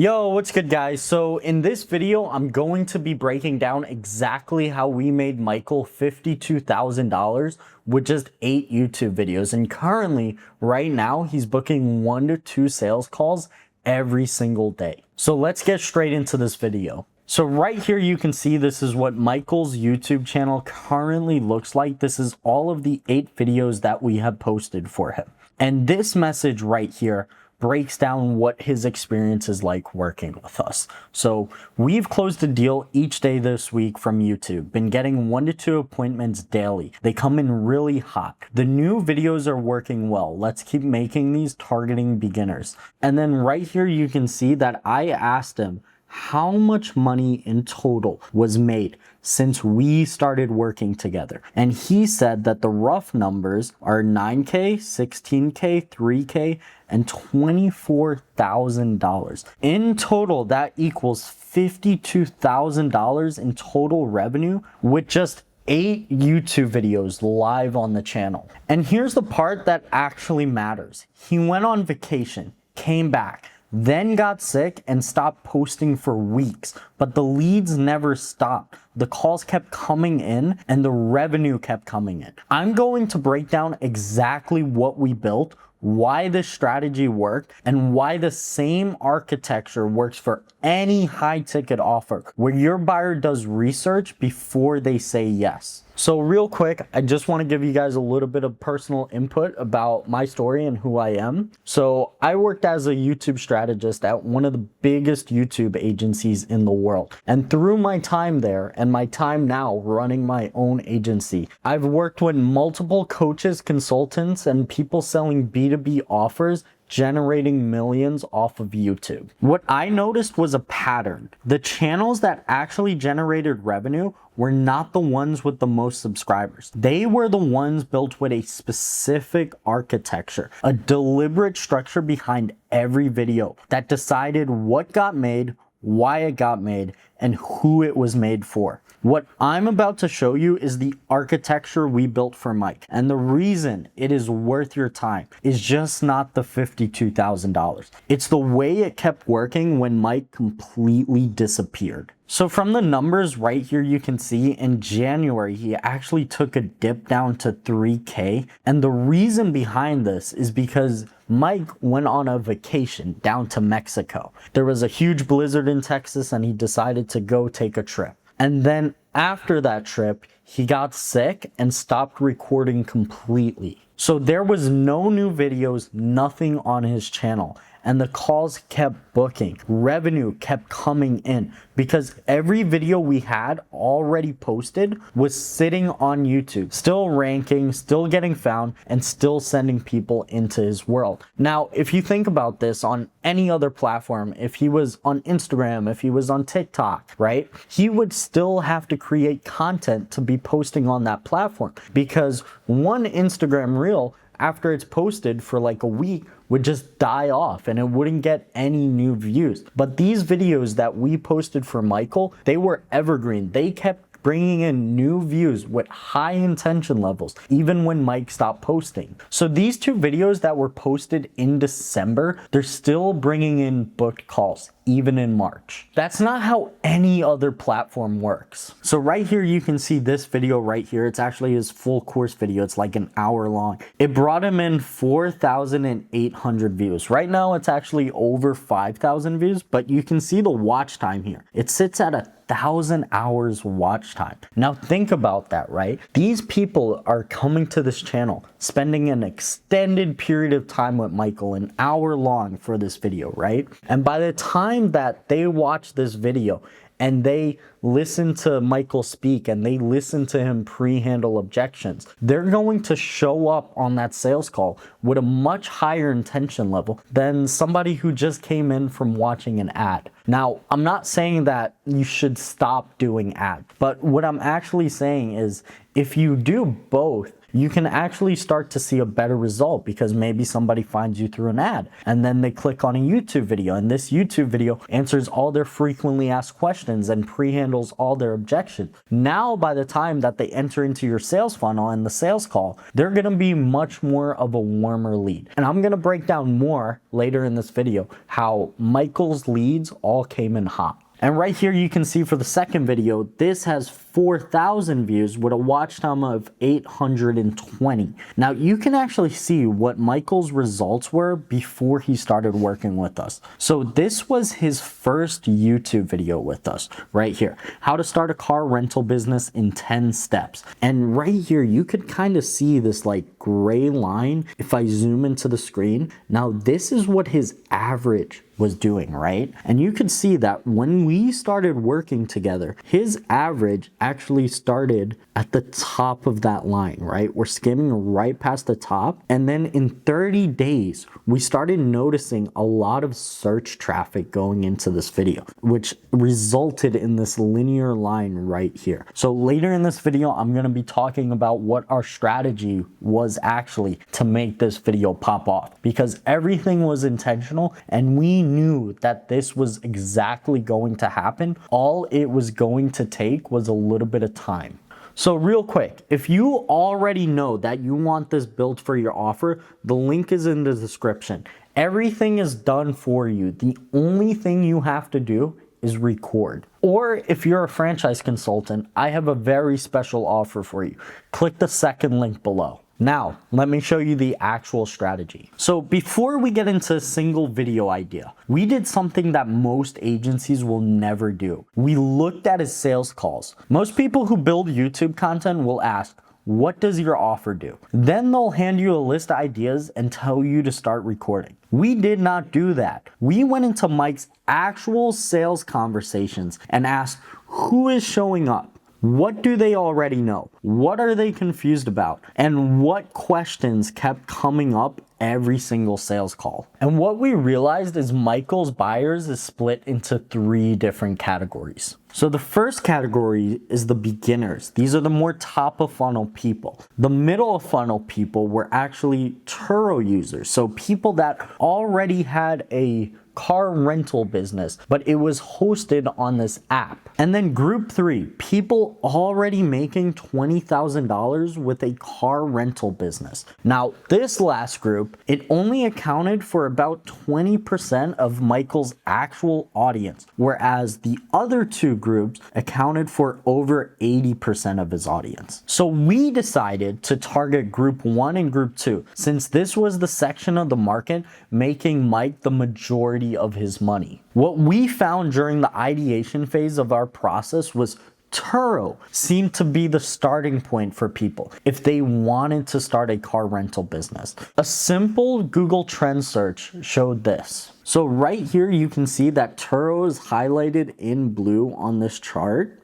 Yo, what's good guys? So in this video, I'm going to be breaking down exactly how we made Michael $52,000 with just 8 YouTube videos. And currently, right now, he's booking 1 to 2 sales calls every single day. So let's get straight into this video. So right here, you can see this is what Michael's YouTube channel currently looks like. This is all of the 8 videos that we have posted for him. And this message right here breaks down what his experience is like working with us. So we've closed a deal each day this week from YouTube, been getting 1 to 2 appointments daily. They come in really hot. The new videos are working well. Let's keep making these, targeting beginners. And then right here, you can see that I asked him how much money in total was made since we started working together. And he said that the rough numbers are $9K, $16K, $3K, and $24,000. In total, that equals $52,000 in total revenue with just 8 YouTube videos live on the channel. And here's the part that actually matters. He went on vacation, came back, then got sick and stopped posting for weeks, but the leads never stopped. The calls kept coming in and the revenue kept coming in. I'm going to break down exactly what we built, why this strategy worked, and why the same architecture works for any high ticket offer where your buyer does research before they say yes. So real quick, I just want to give you guys a little bit of personal input about my story and who I am. So I worked as a YouTube strategist at one of the biggest YouTube agencies in the world. And through my time there and my time now running my own agency, I've worked with multiple coaches, consultants, and people selling B2B offers, generating millions off of YouTube. What I noticed was a pattern. The channels that actually generated revenue were not the ones with the most subscribers. They were the ones built with a specific architecture, a deliberate structure behind every video that decided what got made, why it got made, and who it was made for. What I'm about to show you is the architecture we built for Mike. And the reason it is worth your time is just not the $52,000. It's the way it kept working when Mike completely disappeared. So from the numbers right here, you can see in January, he actually took a dip down to 3K. And the reason behind this is because Mike went on a vacation down to Mexico. There was a huge blizzard in Texas and he decided to go take a trip. And then after that trip, he got sick and stopped recording completely. So there was no new videos, nothing on his channel. And the calls kept booking. Revenue kept coming in because every video we had already posted was sitting on YouTube, still ranking, still getting found, and still sending people into his world. Now, if you think about this on any other platform, if he was on Instagram, if he was on TikTok, right? He would still have to create content to be posting on that platform because one Instagram reel, after it's posted for like a week, would just die off and it wouldn't get any new views. But these videos that we posted for Michael, they were evergreen. They kept bringing in new views with high intention levels, even when Mike stopped posting. So these 2 videos that were posted in December, they're still bringing in booked calls, even in March. That's not how any other platform works. So right here, you can see this video right here. It's actually his full course video. It's like an hour long. It brought him in 4,800 views. Right now, it's actually over 5,000 views, but you can see the watch time here. It sits at 1,000 hours watch time. Now think about that, right? These people are coming to this channel, spending an extended period of time with Michael, an hour long for this video, right? And by the time that they watch this video and they listen to Michael speak and they listen to him pre-handle objections, they're going to show up on that sales call with a much higher intention level than somebody who just came in from watching an ad. Now, I'm not saying that you should stop doing ads, but what I'm actually saying is if you do both, you can actually start to see a better result, because maybe somebody finds you through an ad and then they click on a YouTube video, and this YouTube video answers all their frequently asked questions and pre-handles all their objections. Now, by the time that they enter into your sales funnel and the sales call, they're going to be much more of a warmer lead. And I'm going to break down more later in this video how Michael's leads all came in hot. And right here you can see for the second video, this has 4,000 views with a watch time of 820. Now you can actually see what Michael's results were before he started working with us. So this was his first YouTube video with us right here. How to start a car rental business in 10 steps. And right here you could kind of see this like gray line if I zoom into the screen. Now this is what his average was doing, right? And you can see that when we started working together, his average actually started at the top of that line, right? We're skimming right past the top. And then in 30 days, we started noticing a lot of search traffic going into this video, which resulted in this linear line right here. So later in this video, I'm going to be talking about what our strategy was actually to make this video pop off, because everything was intentional and we knew that this was exactly going to happen. All it was going to take was a little bit of time. So real quick, if you already know that you want this built for your offer, the link is in the description. Everything is done for you. The only thing you have to do is record. Or if you're a franchise consultant, I have a very special offer for you. Click the second link below. Now, let me show you the actual strategy. So before we get into a single video idea, we did something that most agencies will never do. We looked at his sales calls. Most people who build YouTube content will ask, what does your offer do? Then they'll hand you a list of ideas and tell you to start recording. We did not do that. We went into Mike's actual sales conversations and asked, who is showing up? What do they already know? What are they confused about? And what questions kept coming up every single sales call? And what we realized is Michael's buyers is split into 3 different categories. So the first category is the beginners. These are the more top of funnel people. The middle of funnel people were actually Turo users. So people that already had a car rental business, but it was hosted on this app. And then group 3, people already making $20,000 with a car rental business. Now, this last group, it only accounted for about 20% of Michael's actual audience, whereas the other 2 groups accounted for over 80% of his audience. So we decided to target group 1 and group 2, since this was the section of the market making Mike the majority of his money. What we found during the ideation phase of our process was Turo seemed to be the starting point for people if they wanted to start a car rental business. A simple Google Trend search showed this. So right here you can see that Turo is highlighted in blue on this chart.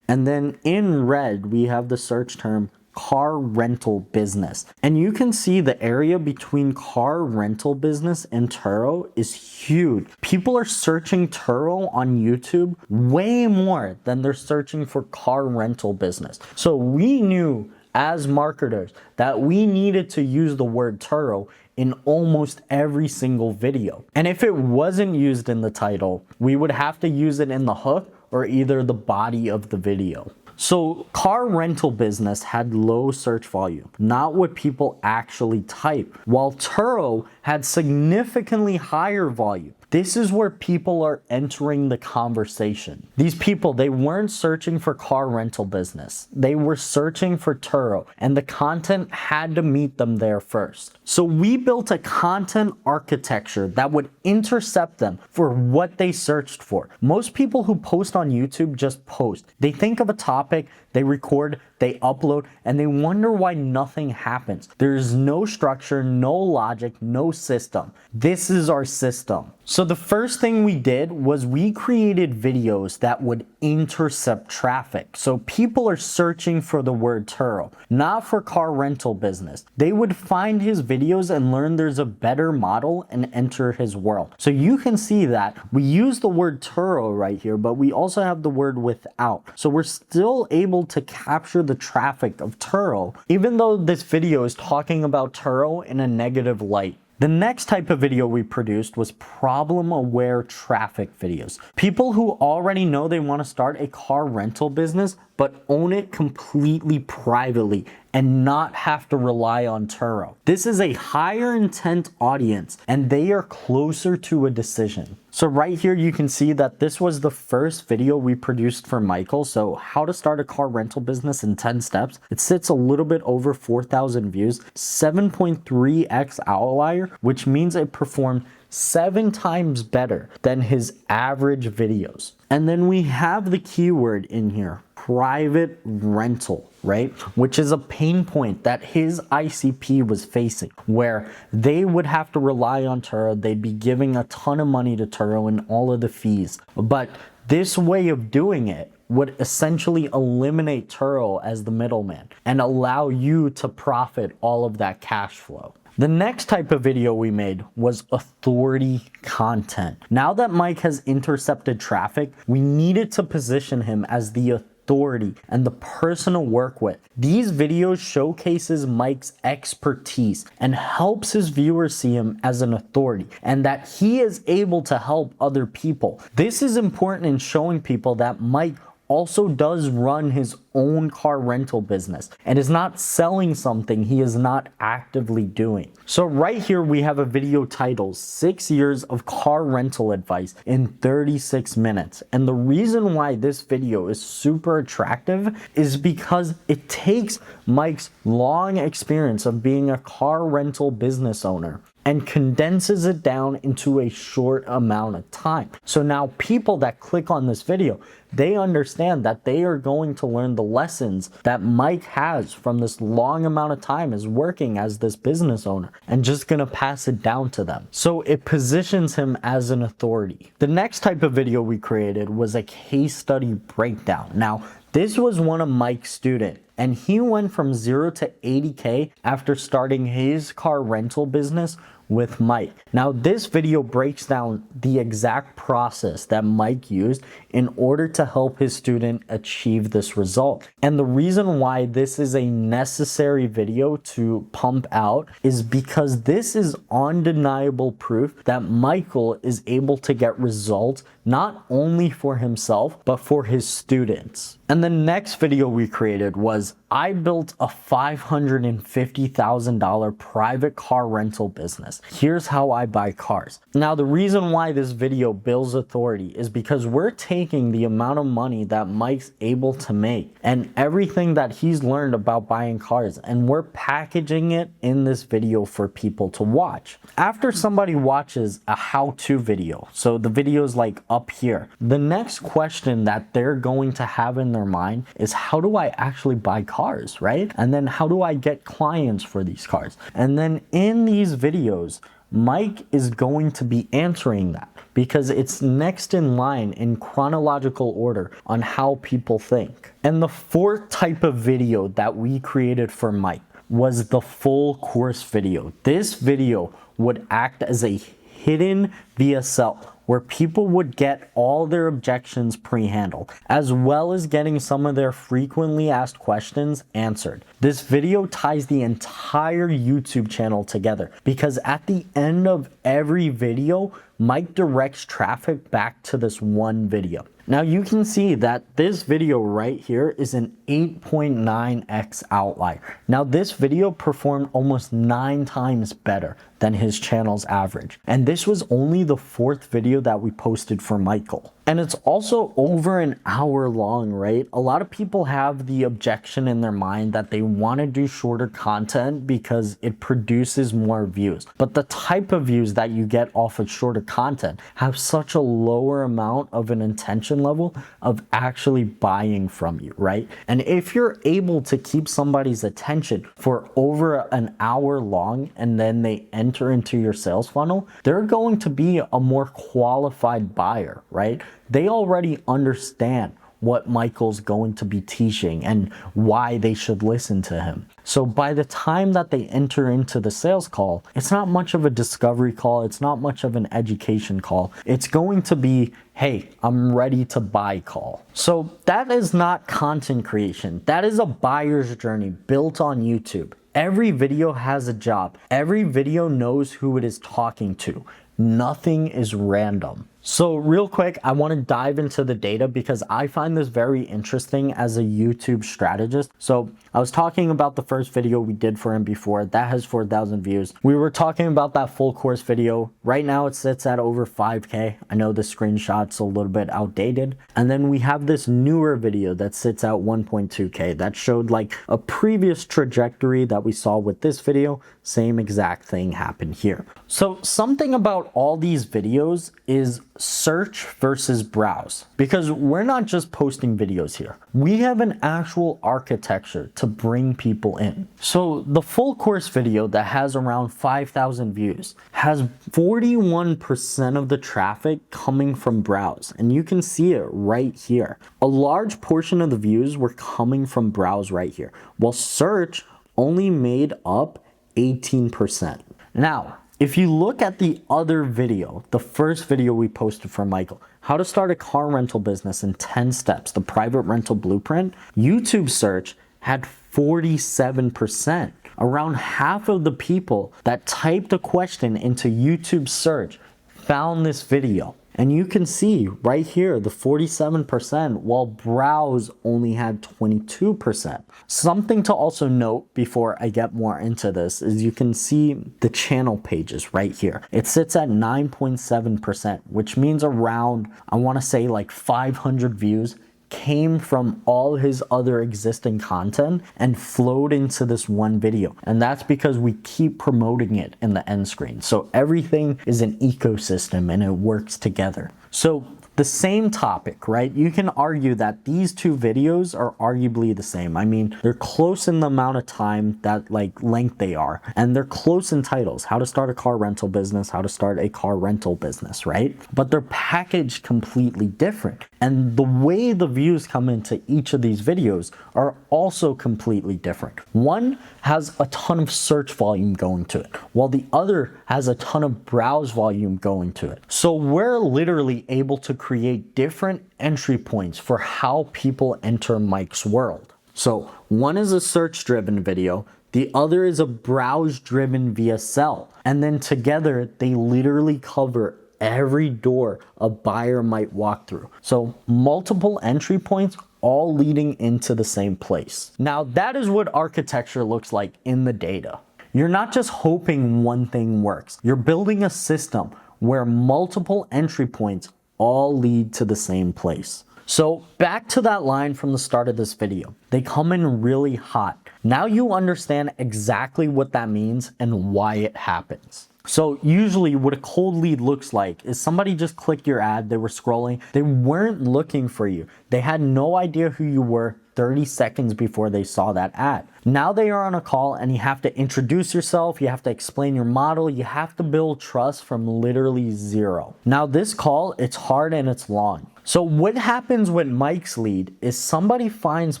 And then in red we have the search term car rental business. And you can see the area between car rental business and Turo is huge. People are searching Turo on YouTube way more than they're searching for car rental business. So we knew as marketers that we needed to use the word Turo in almost every single video. And if it wasn't used in the title, we would have to use it in the hook or either the body of the video. So car rental business had low search volume, not what people actually type, while Turo had significantly higher volume. This is where people are entering the conversation. These people, they weren't searching for car rental business. They were searching for Turo, and the content had to meet them there first. So we built a content architecture that would intercept them for what they searched for. Most people who post on YouTube just post. They think of a topic, they record, they upload, and they wonder why nothing happens. There's no structure, no logic, no system. This is our system. So the first thing we did was we created videos that would intercept traffic. So people are searching for the word Turo, not for car rental business. They would find his videos and learn there's a better model and enter his world. So you can see that we use the word Turo right here, but we also have the word without. So we're still able to capture the the traffic of Turo, even though this video is talking about Turo in a negative light. The next type of video we produced was problem-aware traffic videos. People who already know they want to start a car rental business, but own it completely privately and not have to rely on Turo. This is a higher intent audience and they are closer to a decision. So right here you can see that this was the first video we produced for Michael. So how to start a car rental business in 10 steps. It sits a little bit over 4,000 views, 7.3x outlier, which means it performed 7 times better than his average videos. And then we have the keyword in here, private rental, right? Which is a pain point that his ICP was facing, where they would have to rely on Turo. They'd be giving a ton of money to Turo and all of the fees. But this way of doing it would essentially eliminate Turo as the middleman and allow you to profit all of that cash flow. The next type of video we made was authority content. Now that Mike has intercepted traffic, we needed to position him as the authority and the person to work with. These videos showcases Mike's expertise and helps his viewers see him as an authority and that he is able to help other people. This is important in showing people that Mike also does run his own car rental business and is not selling something he is not actively doing. So right here we have a video titled 6 years of car rental advice in 36 minutes. And the reason why this video is super attractive is because it takes Mike's long experience of being a car rental business owner and condenses it down into a short amount of time. So now people that click on this video, they understand that they are going to learn the lessons that Mike has from this long amount of time as working as this business owner and just gonna pass it down to them. So it positions him as an authority. The next type of video we created was a case study breakdown. Now, this was one of Mike's students, and he went from 0 to 80K after starting his car rental business with Mike. Now, this video breaks down the exact process that Mike used in order to help his student achieve this result. And the reason why this is a necessary video to pump out is because this is undeniable proof that Michael is able to get results not only for himself, but for his students. And the next video we created was I built a $550,000 private car rental business. Here's how I buy cars. Now, the reason why this video builds authority is because we're taking the amount of money that Mike's able to make and everything that he's learned about buying cars, and we're packaging it in this video for people to watch. After somebody watches a how-to video, so the video's like up here, the next question that they're going to have in their mind is, how do I actually buy cars, right? And then how do I get clients for these cars? And then in these videos, Mike is going to be answering that because it's next in line in chronological order on how people think. And the fourth type of video that we created for Mike was the full course video. This video would act as a hidden VSSL where people would get all their objections pre-handled, as well as getting some of their frequently asked questions answered. This video ties the entire YouTube channel together because at the end of every video, Mike directs traffic back to this one video. Now you can see that this video right here is an 8.9x outlier. Now this video performed almost 9 times better than his channel's average. And this was only the 4th video that we posted for Michael. And it's also over an hour long, right? A lot of people have the objection in their mind that they want to do shorter content because it produces more views. But the type of views that you get off of shorter content have such a lower amount of an intention level of actually buying from you, right? And if you're able to keep somebody's attention for over an hour long and then they enter into your sales funnel, they're going to be a more qualified buyer, right? They already understand what Michael's going to be teaching and why they should listen to him. So by the time that they enter into the sales call, it's not much of a discovery call. It's not much of an education call. It's going to be, hey, I'm ready to buy call. So that is not content creation. That is a buyer's journey built on YouTube. Every video has a job. Every video knows who it is talking to. Nothing is random. So real quick, I want to dive into the data because I find this very interesting as a YouTube strategist. So I was talking about the first video we did for him before. That has 4,000 views. We were talking about that full course video. Right now it sits at over 5K. I know the screenshot's a little bit outdated. And then we have this newer video that sits at 1.2K. That showed like a previous trajectory that we saw with this video. Same exact thing happened here. So something about all these videos is search versus browse, because we're not just posting videos here. We have an actual architecture to bring people in. So the full course video that has around 5,000 views has 41% of the traffic coming from browse, and you can see it right here. A large portion of the views were coming from browse right here, while search only made up 18%. Now, if you look at the other video, the first video we posted for Michael, how to start a car rental business in 10 steps, the private rental blueprint, YouTube search had 47%. Around half of the people that typed a question into YouTube search found this video. And you can see right here, the 47%, while browse only had 22%. Something to also note before I get more into this is you can see the channel pages right here. It sits at 9.7%, which means around, I want to say like 500 views came from all his other existing content and flowed into this one video. And that's because we keep promoting it in the end screen. So everything is an ecosystem and it works together. So the same topic, right? You can argue that these two videos are arguably the same. I mean, they're close in the amount of time that like length they are, and they're close in titles. How to start a car rental business, how to start a car rental business, right? But they're packaged completely different. And the way the views come into each of these videos are also completely different. One has a ton of search volume going to it, while the other has a ton of browse volume going to it. So we're literally able to create different entry points for how people enter Mike's world. So one is a search-driven video, the other is a browse-driven VSSL, and then together they literally cover every door a buyer might walk through. So multiple entry points all leading into the same place. Now that is what architecture looks like in the data. You're not just hoping one thing works. You're building a system where multiple entry points all lead to the same place. So back to that line from the start of this video. They come in really hot. Now you understand exactly what that means and why it happens. So usually what a cold lead looks like is somebody just clicked your ad, they were scrolling, they weren't looking for you. They had no idea who you were 30 seconds before they saw that ad. Now they are on a call and you have to introduce yourself, you have to explain your model, you have to build trust from literally zero. Now this call, it's hard and it's long. So what happens with Mike's lead is somebody finds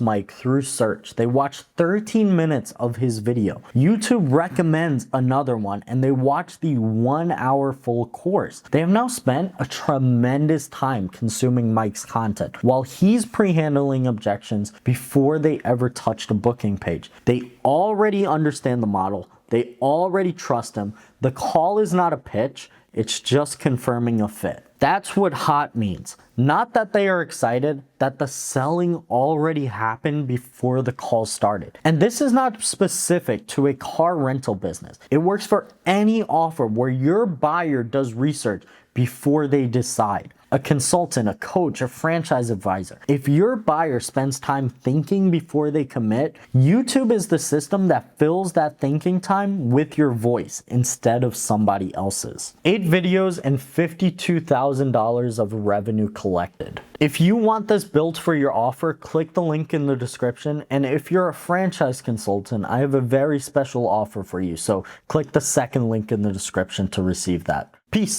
Mike through search. They watch 13 minutes of his video. YouTube recommends another one and they watch the 1 hour full course. They have now spent a tremendous time consuming Mike's content while he's pre-handling objections before they ever touch the booking page. They already understand the model. They already trust him. The call is not a pitch. It's just confirming a fit. That's what hot means. Not that they are excited, that the selling already happened before the call started. And this is not specific to a car rental business. It works for any offer where your buyer does research before they decide. A consultant, a coach, a franchise advisor. If your buyer spends time thinking before they commit, YouTube is the system that fills that thinking time with your voice instead of somebody else's. 8 videos and $52,000 of revenue collected. If you want this built for your offer, click the link in the description. And if you're a franchise consultant, I have a very special offer for you. So click the second link in the description to receive that. Peace.